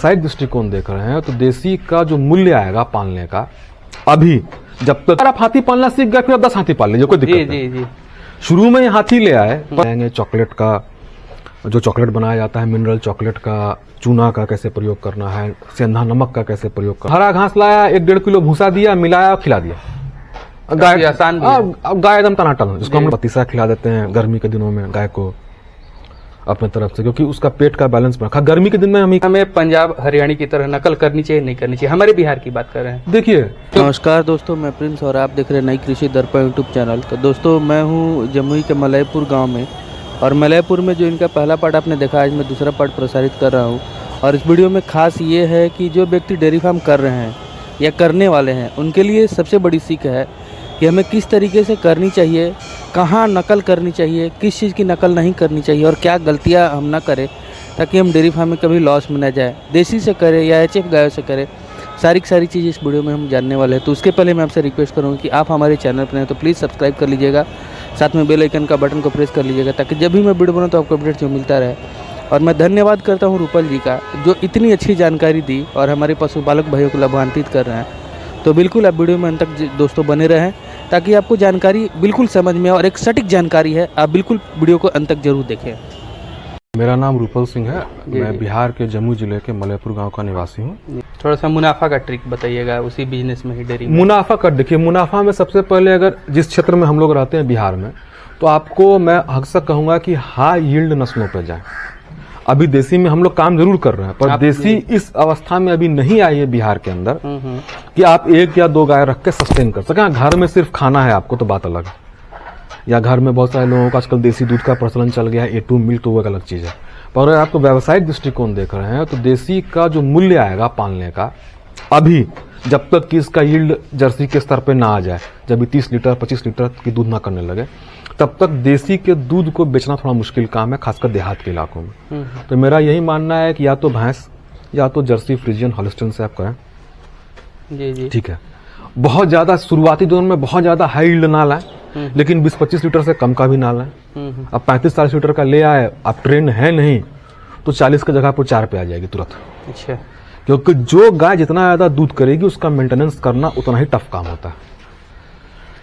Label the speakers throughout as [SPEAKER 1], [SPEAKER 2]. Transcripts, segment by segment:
[SPEAKER 1] व्यावसायिक दृष्टिकोण देख रहे हैं तो देसी का जो मूल्य आएगा पालने का, अभी जब तक आप हाथी पालना सीख गए फिर आप 10 हाथी पाल लीजिए, कोई दिक्कत नहीं। शुरू में हाथी ले आए चॉकलेट का, जो चॉकलेट बनाया जाता है मिनरल चॉकलेट का, चूना का कैसे प्रयोग करना है, सेंधा नमक का कैसे प्रयोग करना, हरा घास लाया 1-1.5 किलो भूसा दिया, मिलाया खिला दिया। गाय आसान, अब गाय एकदम टनाटन, जिसको हम पतीसा खिला देते हैं गर्मी के दिनों में गाय को अपने तरफ से, क्योंकि उसका पेट का बैलेंस बना। गर्मी के दिन में
[SPEAKER 2] हमें पंजाब हरियाणा की तरह नकल करनी चाहिए नहीं करनी चाहिए, हमारे बिहार की बात कर रहे हैं।
[SPEAKER 1] देखिए
[SPEAKER 3] नमस्कार दोस्तों, मैं प्रिंस और आप देख रहे हैं नई कृषि दर्पण यूट्यूब चैनल। तो दोस्तों मैं हूं जमुई के मलयपुर गांव में, और मलयपुर में जो इनका पहला पार्ट आपने देखा, आज मैं दूसरा पार्ट प्रसारित कर रहा हूं। और इस वीडियो में खास ये है कि जो व्यक्ति डेयरी फार्म कर रहे हैं या करने वाले हैं, उनके लिए सबसे बड़ी सीख है कि हमें किस तरीके से करनी चाहिए, कहाँ नकल करनी चाहिए, किस चीज़ की नकल नहीं करनी चाहिए और क्या गलतियाँ हम ना करें ताकि हम डेयरी फार्म में कभी लॉस में न जाए। देसी से करें या HF गायों से करें, सारी चीज़ें इस वीडियो में हम जानने वाले हैं। तो उसके पहले मैं आपसे रिक्वेस्ट करूँगा कि आप हमारे चैनल पर हैं तो प्लीज़ सब्सक्राइब कर लीजिएगा, साथ में बेल आइकन का बटन को प्रेस कर लीजिएगा ताकि जब भी मैं वीडियो बनाऊँ तो आपको अपडेट जो मिलता रहे। और मैं धन्यवाद करता हूँ रूपल जी का, जो इतनी अच्छी जानकारी दी और हमारे पशुपालक भाइयों को लाभान्वित कर रहे हैं। तो बिल्कुल आप वीडियो में अंत तक दोस्तों बने रहें ताकि आपको जानकारी बिल्कुल समझ में, और एक सटीक जानकारी है, आप बिल्कुल वीडियो को अंत तक जरूर देखें।
[SPEAKER 1] मेरा नाम रूपल सिंह है, मैं बिहार के जमुई जिले के मलयपुर गांव का निवासी हूं।
[SPEAKER 2] थोड़ा सा मुनाफा का ट्रिक बताइएगा उसी बिजनेस में ही, डेयरी में।
[SPEAKER 1] मुनाफा का देखिए, मुनाफा में सबसे पहले अगर जिस क्षेत्र में हम लोग रहते हैं बिहार में, तो आपको मैं अक्सर कहूंगा कि हाई यील्ड नस्लों पर जाएं। अभी देसी में हम लोग काम जरूर कर रहे हैं, पर देसी इस अवस्था में अभी नहीं आई है बिहार के अंदर कि आप 1 या 2 गाय रख के सस्टेन कर सकें। घर में सिर्फ खाना है आपको तो बात अलग है, या घर में बहुत सारे लोगों का आजकल देसी दूध का प्रचलन चल गया है, A2 मिल्क, तो वो एक अलग चीज है। पर अगर आपको व्यावसायिक दृष्टिकोण देख रहे हैं तो देसी का जो मूल्य आएगा पालने का, अभी जब तक कि इसका यील्ड जर्सी के स्तर पे ना आ जाए, जब 30 लीटर 25 लीटर की दूध ना करने लगे, तब तक देसी के दूध को बेचना थोड़ा मुश्किल काम है, खासकर देहात के इलाकों में। तो मेरा यही मानना है कि या तो भैंस या तो जर्सी, फ्रीजियन, हॉलिस्टीन से आप करें।
[SPEAKER 2] जी।
[SPEAKER 1] ठीक है, बहुत ज्यादा शुरुआती दौर में बहुत ज्यादा हाई यील्ड ना लाएं, लेकिन 20-25 लीटर से कम का भी ना लाएं। अब 35-40 लीटर का ले आए, आप ट्रेन है नहीं तो 40 की जगह पर 4 पे आ जाएगी तुरंत।
[SPEAKER 2] अच्छा,
[SPEAKER 1] क्योंकि जो गाय जितना ज्यादा दूध करेगी उसका मेंटेनेंस करना उतना ही टफ काम होता है।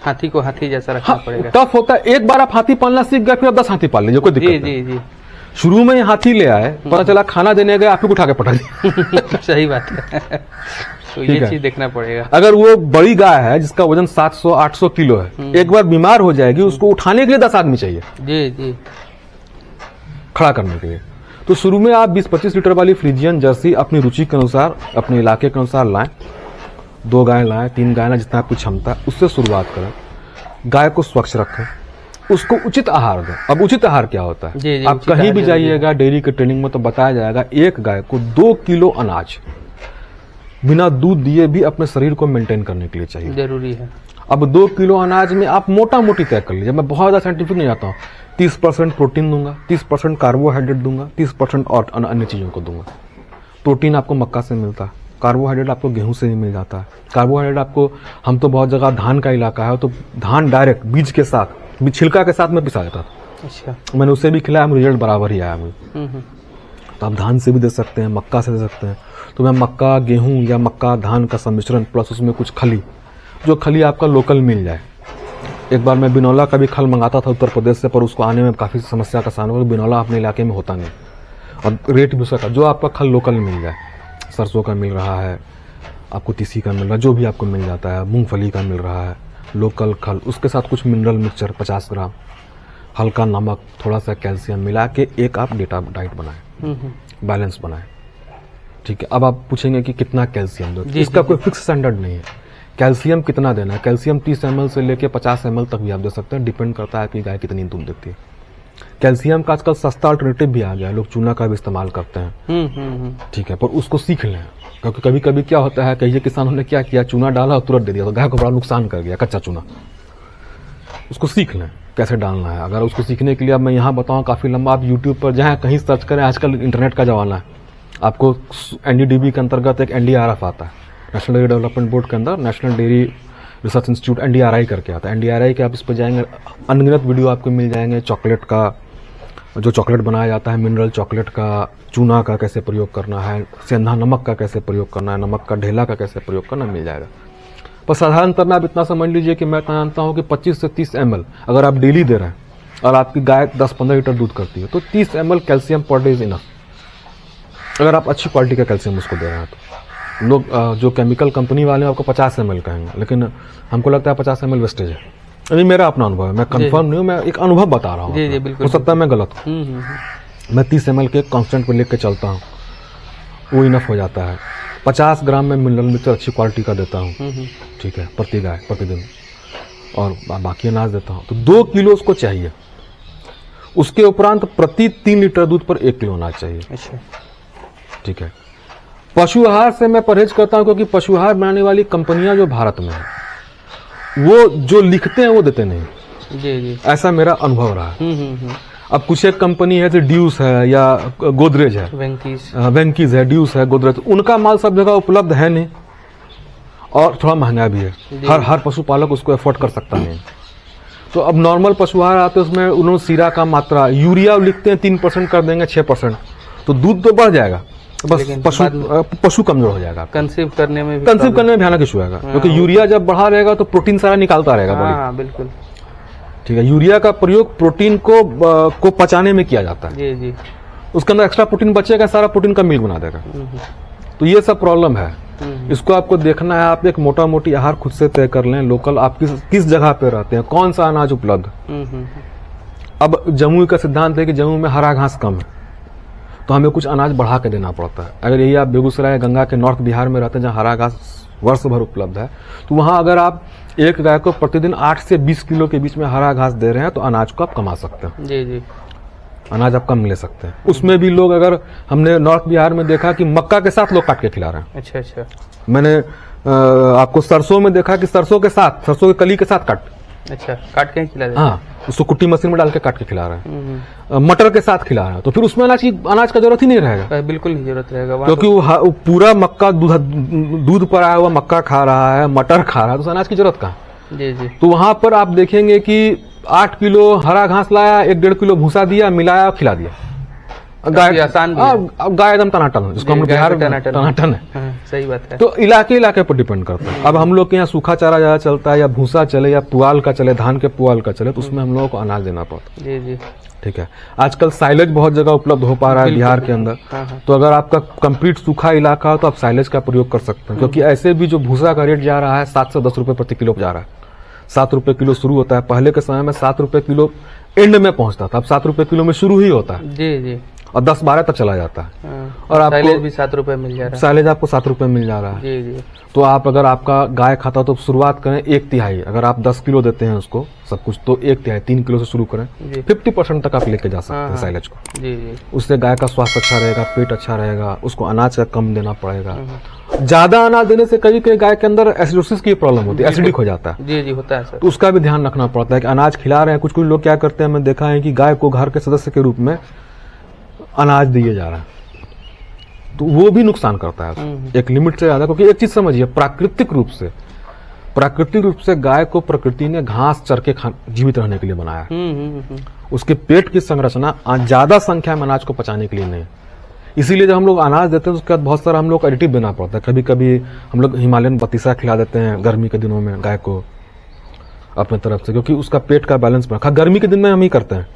[SPEAKER 2] हाथी को हाथी जैसा रखना पड़ेगा।
[SPEAKER 1] टफ होता है। एक बार आप हाथी पालना सीख गए फिर आप 10 हाथी पाल लीजिए, कोई दिक्कत नहीं।
[SPEAKER 2] जी।
[SPEAKER 1] शुरू में हाथी ले आए, पता चला खाना देने गए, आप ही उठा के पटा दिया।
[SPEAKER 2] सही बात है। तो ये चीज देखना पड़ेगा।
[SPEAKER 1] अगर वो बड़ी गाय है जिसका वजन 700-800 किलो है, एक बार बीमार हो जाएगी, उसको उठाने के लिए 10 आदमी चाहिए
[SPEAKER 2] जी
[SPEAKER 1] खड़ा करने के लिए। तो शुरू में आप 20-25 लीटर वाली फ्रीजियन जर्सी अपनी रुचि के अनुसार, अपने इलाके के अनुसार लाएं। 2 गाय लाएं, 3 गाय लाएं, जितना आपकी क्षमता है उससे शुरुआत करें। गाय को स्वच्छ रखें, उसको उचित आहार दें। अब उचित आहार क्या होता है?
[SPEAKER 2] जी,
[SPEAKER 1] आप कहीं भी जाइएगा डेयरी के ट्रेनिंग में तो बताया जाएगा, एक गाय को 2 किलो अनाज बिना दूध दिए भी अपने शरीर को मेंटेन करने के लिए चाहिए,
[SPEAKER 2] जरूरी है।
[SPEAKER 1] अब 2 किलो अनाज में आप मोटा मोटी तय कर लीजिए। मैं बहुत ज्यादा साइंटिफिक नहीं जाता हूँ। 30% प्रोटीन दूंगा, 30% कार्बोहाइड्रेट दूंगा, 30% और अन्य चीजों को दूंगा। प्रोटीन आपको मक्का से मिलता है, कार्बोहाइड्रेट आपको गेहूं से ही मिल जाता है। कार्बोहाइड्रेट आपको, हम तो बहुत जगह धान का इलाका है तो धान डायरेक्ट बीज के साथ, छिलका के साथ में पिसा देता था।
[SPEAKER 2] अच्छा,
[SPEAKER 1] मैंने उससे भी खिलाया, रिजल्ट बराबर ही आया मुझे। तो आप धान से भी दे सकते हैं, मक्का से दे सकते हैं। तो मैं मक्का, गेहूं या मक्का धान का सम्मिश्रण प्लस उसमें कुछ खली, जो खली आपका लोकल मिल जाए। एक बार मैं बिनौला का भी खल मंगाता था उत्तर प्रदेश से, पर उसको आने में काफी समस्या का सामना हुआ। बिनौला अपने इलाके में होता नहीं और रेट भी उसका, जो आपका खल लोकल मिल जाए, सरसों का मिल रहा है आपको, तीसी का मिल रहा है, जो भी आपको मिल जाता है, मूंगफली का मिल रहा है, लोकल खल, उसके साथ कुछ मिनरल मिक्सचर 50 ग्राम, हल्का नमक, थोड़ा सा कैल्शियम मिला के एक आप डाइट बनाएं, बैलेंस बनाएं। ठीक है, अब आप पूछेंगे कि कितना कैल्शियम दो, इसका कोई फिक्स स्टैंडर्ड नहीं है। कैल्शियम कितना देना है, कैल्शियम 30 ml से लेके 50 ml तक भी आप दे सकते हैं, डिपेंड करता है कि गाय कितनी दूध देती है। कैल्शियम का आजकल सस्ता अल्टरनेटिव भी आ गया है, लोग चूना का भी इस्तेमाल करते हैं। ठीक है, पर उसको सीख लें, क्योंकि कभी कभी क्या होता है, कई किसानों ने क्या किया, चूना डाला और तुरंत दे दिया, तो गाय को बड़ा नुकसान कर गया कच्चा चूना। उसको सीख लें कैसे डालना है। अगर उसको सीखने के लिए अब मैं यहाँ बताऊँ काफी लंबा, आप यूट्यूब पर जहाँ कहीं सर्च करें, आजकल इंटरनेट का जमाना है। आपको NDDB के अंतर्गत एक NDRF आता है, नेशनल डेयरी डेवलपमेंट बोर्ड के अंदर national dairy research institute, NDRI करके आता है। NDRI के आप इस पर जाएंगे, अनगिनत वीडियो आपको मिल जाएंगे, चॉकलेट का, जो चॉकलेट बनाया जाता है मिनरल चॉकलेट का, चूना का कैसे प्रयोग करना है, सेंधा नमक का कैसे प्रयोग करना है, नमक का ढेला का कैसे प्रयोग करना, मिल जाएगा। पर साधारणतः में आप इतना समझ लीजिए कि मैं जानता हूँ कि 25 से 30 ml अगर आप डेली दे रहे हैं और आपकी गाय 10-15 लीटर दूध करती है तो 30 ml calcium per day is enough, अगर आप अच्छी क्वालिटी का कैल्शियम उसको दे रहे हैं तो। लोग जो केमिकल कंपनी वाले हैं आपको 50 ml कहेंगे, लेकिन हमको लगता है 50 ml वेस्टेज है। ये मेरा अपना अनुभव है, मैं कंफर्म नहीं हूँ, मैं एक अनुभव बता रहा
[SPEAKER 2] जी जी
[SPEAKER 1] हूँ,
[SPEAKER 2] बिल्कुल।
[SPEAKER 1] हो सकता है मैं गलत हूँ। मैं 30 ml के कांस्टेंट पे लेके चलता हूँ, वो इनफ हो जाता है। 50 ग्राम में मिनरल मिक्सचर अच्छी क्वालिटी का देता हूँ, ठीक है, प्रति गाय प्रतिदिन, और बाकी अनाज देता हूँ। तो 2 किलो उसको चाहिए। उसके उपरांत प्रति 3 लीटर दूध पर 1 किलो अनाज चाहिए।
[SPEAKER 2] अच्छा,
[SPEAKER 1] ठीक है। पशु आहार से मैं परहेज करता हूँ क्योंकि पशु आहार बनाने वाली कंपनियां जो भारत में है वो जो लिखते हैं वो देते नहीं।
[SPEAKER 2] जी जी।
[SPEAKER 1] ऐसा मेरा अनुभव रहा है। अब कुछ एक कंपनी है जैसे ड्यूस है या गोदरेज है, वेंकीज है, ड्यूस है, गोदरेज, उनका माल सब जगह उपलब्ध है नहीं और थोड़ा महंगा भी है। हर पशुपालक उसको एफोर्ड कर सकता नहीं। तो अब नॉर्मल पशु आहार आते हैं, उसमें उन्होंने सीरा का मात्रा, यूरिया लिखते हैं 3% कर देंगे 6%, तो दूध तो बढ़ जाएगा, बस पशु कमजोर हो जाएगा।
[SPEAKER 2] कंसीव करने में
[SPEAKER 1] भयानक इशू आएगा, क्योंकि यूरिया जब बढ़ा रहेगा तो प्रोटीन सारा निकालता रहेगा बॉडी।
[SPEAKER 2] बिल्कुल
[SPEAKER 1] ठीक है। यूरिया का प्रयोग प्रोटीन को पचाने में किया जाता है।
[SPEAKER 2] जी जी।
[SPEAKER 1] उसके अंदर एक्स्ट्रा प्रोटीन बचेगा, सारा प्रोटीन का मिल्क बना देगा। तो ये सब प्रॉब्लम है। इसको आपको देखना है। आप एक मोटा मोटी आहार खुद से तय कर लें, लोकल आप किस जगह पे रहते हैं, कौन सा अनाज उपलब्ध। अब जमुई का सिद्धांत है कि जमुई में हरा घास कम है, तो हमें कुछ अनाज बढ़ा के देना पड़ता है। अगर यही आप बेगूसराय गंगा के नॉर्थ बिहार में रहते हैं जहाँ हरा घास वर्ष भर उपलब्ध है, तो वहां अगर आप एक गाय को प्रतिदिन 8 से 20 किलो के बीच में हरा घास दे रहे हैं तो अनाज को आप कमा सकते हैं।
[SPEAKER 2] जी जी।
[SPEAKER 1] अनाज आप कम ले सकते हैं। उसमें भी लोग, अगर हमने नॉर्थ बिहार में देखा कि मक्का के साथ लोग काट के खिला रहे हैं।
[SPEAKER 2] अच्छा अच्छा।
[SPEAKER 1] मैंने आपको सरसों में देखा कि सरसों के कली के साथ
[SPEAKER 2] काट के खिला रहे हैं।
[SPEAKER 1] हाँ, उसको कुट्टी मशीन में डाल के काट के खिला रहे हैं। मटर के साथ खिला रहे हैं, तो फिर उसमें अनाज का जरूरत ही नहीं रहेगा।
[SPEAKER 2] बिल्कुल नहीं जरूरत रहेगा,
[SPEAKER 1] क्योंकि वो पूरा मक्का दूध पर आया हुआ मक्का खा रहा है, मटर खा रहा है, तो अनाज की जरूरत कहाँ।
[SPEAKER 2] जी जी।
[SPEAKER 1] तो वहां पर आप देखेंगे कि 8 किलो हरा घास लाया, 1-1.5 किलो भूसा दिया, मिलाया, खिला दिया। गाय आसान, अब गाय एकदम टनाटन है, जिसको हम लोग बिहार में टनाटन है।
[SPEAKER 2] सही बात है।
[SPEAKER 1] तो इलाके पर डिपेंड करता है। अब हम लोग के यहाँ सूखा चारा ज्यादा चलता है, या भूसा चले या पुआल का चले, धान के पुआल का चले, तो उसमें हम लोगों को अनाज देना पड़ता है।
[SPEAKER 2] जी जी।
[SPEAKER 1] ठीक है। आजकल साइलेज बहुत जगह उपलब्ध हो पा रहा है बिहार के अंदर। तो अगर आपका कंप्लीट सूखा इलाका हो तो आप साइलेज का प्रयोग कर सकते हैं, क्योंकि ऐसे भी जो भूसा का रेट जा रहा है 7 से 10 रुपए प्रति किलो जा रहा है। 7 रुपए किलो शुरू होता है, पहले के समय में 7 रुपए किलो एंड में पहुंचता था, अब 7 रुपए किलो में शुरू ही होता है।
[SPEAKER 2] जी जी।
[SPEAKER 1] और 10-12 तक चला जाता है। और आपको
[SPEAKER 2] साइलेज भी 7 रुपए मिल जा रहा है।
[SPEAKER 1] साइलेज आपको 7 रुपए मिल जा रहा है।
[SPEAKER 2] जी जी।
[SPEAKER 1] तो आप, अगर आपका गाय खाता तो शुरुआत करें 1/3, अगर आप 10 किलो देते हैं उसको सब कुछ, तो 1/3 3 किलो से शुरू करें। 50% तक आप लेके जा सकते हैं साइलेज को।
[SPEAKER 2] जी जी।
[SPEAKER 1] उससे गाय का स्वास्थ्य अच्छा रहेगा, पेट अच्छा रहेगा, उसको अनाज का कम देना पड़ेगा। ज्यादा अनाज देने से कभी कभी गाय के अंदर एसिडोसिस की प्रॉब्लम होती है, एसिडिक हो जाता है।
[SPEAKER 2] जी जी, होता है सर।
[SPEAKER 1] तो उसका भी ध्यान रखना पड़ता है कि अनाज खिला रहे हैं। कुछ लोग क्या करते हैं, मैंने देखा है कि गाय को घर के सदस्य के रूप में अनाज दिए जा रहा है, तो वो भी नुकसान करता है एक लिमिट से ज्यादा। क्योंकि एक चीज समझिए, प्राकृतिक रूप से गाय को प्रकृति ने घास चर के जीवित रहने के लिए बनाया है। उसके पेट की संरचना ज्यादा संख्या में अनाज को पचाने के लिए नहीं। इसीलिए जब हम लोग अनाज देते हैं तो उसके बाद बहुत सारा हम लोग एडिटिव देना पड़ता है। कभी कभी हम लोग हिमालयन बतीसा खिला देते हैं गर्मी के दिनों में गाय को अपने तरफ से, क्योंकि उसका पेट का बैलेंस बना। गर्मी के दिन में हम ही करते हैं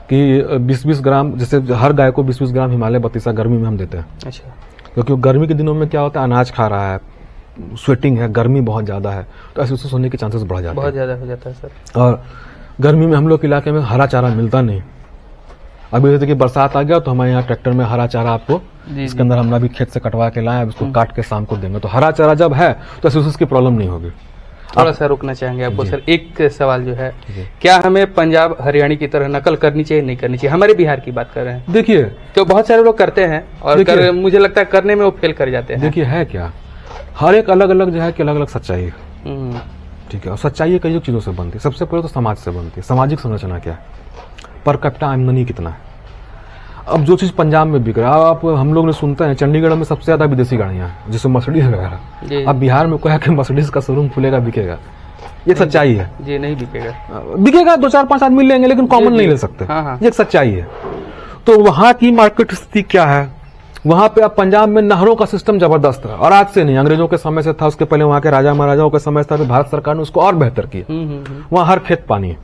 [SPEAKER 1] कि 20-20 ग्राम, जैसे हर गाय को 20-20 ग्राम हिमालय बतीसा गर्मी में हम देते हैं।
[SPEAKER 2] अच्छा।
[SPEAKER 1] क्योंकि गर्मी के दिनों में क्या होता है, अनाज खा रहा है, स्वेटिंग है, गर्मी बहुत ज्यादा है, तो एसिडोसिस होने के चांसेस बढ़ जाते हैं।
[SPEAKER 2] बहुत ज्यादा हो जाता है सर।
[SPEAKER 1] और गर्मी में हम लोग के इलाके में हरा चारा मिलता नहीं। अभी जैसे कि बरसात आ गया तो हमारे यहाँ ट्रैक्टर में हरा चारा आपको, इसके अंदर हम अभी खेत से कटवा के लाए, अब इसको काट के शाम को देंगे। तो हरा चारा जब है तो एसिडोसिस की प्रॉब्लम नहीं होगी।
[SPEAKER 2] थोड़ा सा रुकना चाहेंगे आपको सर। एक सवाल जो है, क्या हमें पंजाब हरियाणा की तरह नकल करनी चाहिए नहीं करनी चाहिए? हमारे बिहार की बात कर रहे हैं।
[SPEAKER 1] देखिए,
[SPEAKER 2] तो बहुत सारे लोग करते हैं और मुझे लगता है करने में वो फेल कर जाते हैं।
[SPEAKER 1] देखिए है क्या, हर एक अलग अलग जो है कि अलग अलग सच्चाई है। ठीक है। और सच्चाई कई चीजों से बनती है। सबसे पहले तो समाज से बनती है। सामाजिक संरचना क्या है, पर कैपिटा आमदनी कितना है। अब जो चीज पंजाब में बिक रहा है, आप हम लोग ने सुनते हैं चंडीगढ़ में सबसे ज्यादा विदेशी गाड़ियां हैं, जिसमें मर्सिडीज वगैरह। अब बिहार में कोई कि मर्सिडीज का शोरूम खुलेगा, बिकेगा? ये सच्चाई है।
[SPEAKER 2] जी नहीं बिकेगा।
[SPEAKER 1] बिकेगा, 2-4-5 आदमी लेंगे, लेकिन कॉमन नहीं ले सकते।
[SPEAKER 2] हाँ।
[SPEAKER 1] ये एक सच्चाई है। तो वहां की मार्केट स्थिति क्या है? वहां पे अब पंजाब में नहरों का सिस्टम जबरदस्त है, और आज से नहीं, अंग्रेजों के समय से था, उसके पहले वहां के राजा महाराजाओं के समय से था, फिर भारत सरकार ने उसको और बेहतर किया। वहां हर खेत पानी है,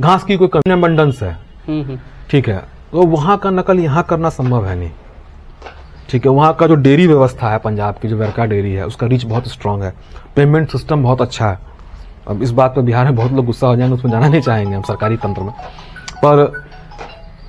[SPEAKER 1] घास की कोई कमी, अबंडेंस है, ठीक है। तो वहां का नकल यहाँ करना संभव है नहीं, ठीक है। वहां का जो डेयरी व्यवस्था है पंजाब की, जो वर्का डेयरी है, उसका रीच बहुत स्ट्रांग है, पेमेंट सिस्टम बहुत अच्छा है। अब इस बात पर बिहार में बहुत लोग गुस्सा हो जाएंगे, उसमें जाना नहीं चाहेंगे हम सरकारी तंत्र में, पर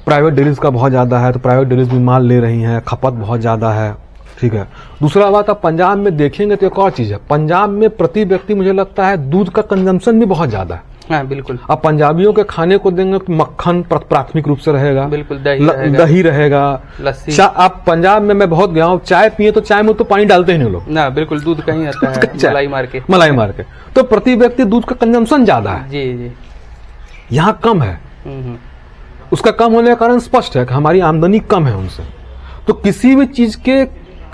[SPEAKER 1] प्राइवेट डेयरीज का बहुत ज्यादा है, तो प्राइवेट डेयरीज भी माल ले रही हैं, खपत बहुत ज्यादा है, ठीक है। दूसरा बात, आप पंजाब में देखेंगे तो एक और चीज है, पंजाब में प्रति व्यक्ति मुझे लगता है दूध का कंजम्पशन भी बहुत ज्यादा है।
[SPEAKER 2] हाँ बिल्कुल।
[SPEAKER 1] आप पंजाबियों के खाने को देंगे तो मक्खन प्राथमिक रूप से रहेगा,
[SPEAKER 2] बिल्कुल,
[SPEAKER 1] दही रहेगा,
[SPEAKER 2] लस्सी।
[SPEAKER 1] आप पंजाब में, मैं बहुत गया हूँ, चाय पिए तो चाय में तो पानी डालते ही नहीं लोग
[SPEAKER 2] ना, बिल्कुल दूध कहीं आता है मलाई मार के।
[SPEAKER 1] तो प्रति व्यक्ति दूध का कंजम्पशन ज्यादा है,
[SPEAKER 2] जी।
[SPEAKER 1] यहाँ कम है। उसका कम होने का कारण स्पष्ट है कि हमारी आमदनी कम है उनसे, तो किसी भी चीज के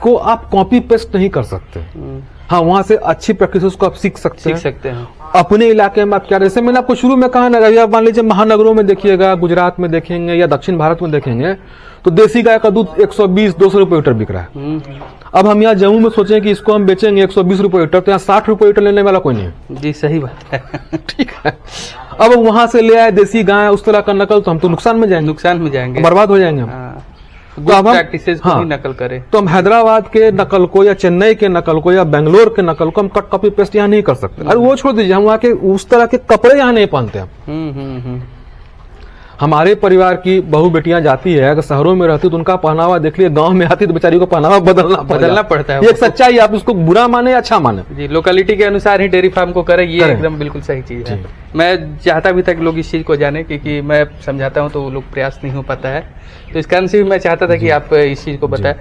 [SPEAKER 1] को आप कॉपी पेस्ट नहीं कर सकते। हाँ, वहां से अच्छी प्रैक्टिस उसको आप सीख सकते हैं। अपने इलाके में आप क्या, जैसे मैंने आपको शुरू में कहा ना, आप मान लीजिए महानगरों में देखिएगा, गुजरात में देखेंगे या दक्षिण भारत में देखेंगे, तो देसी गाय का दूध 120-200 रुपए लीटर बिक रहा है। अब हम यहाँ जम्मू में सोचें कि इसको हम बेचेंगे 120 रुपए लीटर, तो यहाँ 60 रुपए लीटर लेने वाला कोई नहीं है।
[SPEAKER 2] जी सही बात है।
[SPEAKER 1] ठीक है। अब वहां से ले आए देसी गाय, उस तरह का नकल, तो हम तो नुकसान में जाएंगे, बर्बाद हो जाएंगे हम। तो अब हम
[SPEAKER 2] नकल करें,
[SPEAKER 1] तो हम हैदराबाद के नकल को या चेन्नई के नकल को या बेंगलोर के नकल को हम कट कॉपी पेस्ट यहाँ नहीं कर सकते। अरे वो छोड़ दीजिए, हम वहाँ के उस तरह के कपड़े यहाँ नहीं पहनते हम। हमारे परिवार की बहू बेटियां जाती है, अगर शहरों में रहती तो उनका पहनावा देख लिया, गांव में आती तो बेचारी को पहनावा बदलना पड़ता है। ये एक सच्चाई, आप इसको बुरा माने या अच्छा माने,
[SPEAKER 2] जी लोकेलिटी के अनुसार ही डेयरी फार्म को करें, ये एकदम बिल्कुल सही चीज है। मैं चाहता भी था कि लोग इस चीज को जाने, क्योंकि मैं समझाता हूँ तो वो लोग प्रयास नहीं हो पाता है, तो इस कारण से भी मैं चाहता था कि आप इस चीज को बताएं।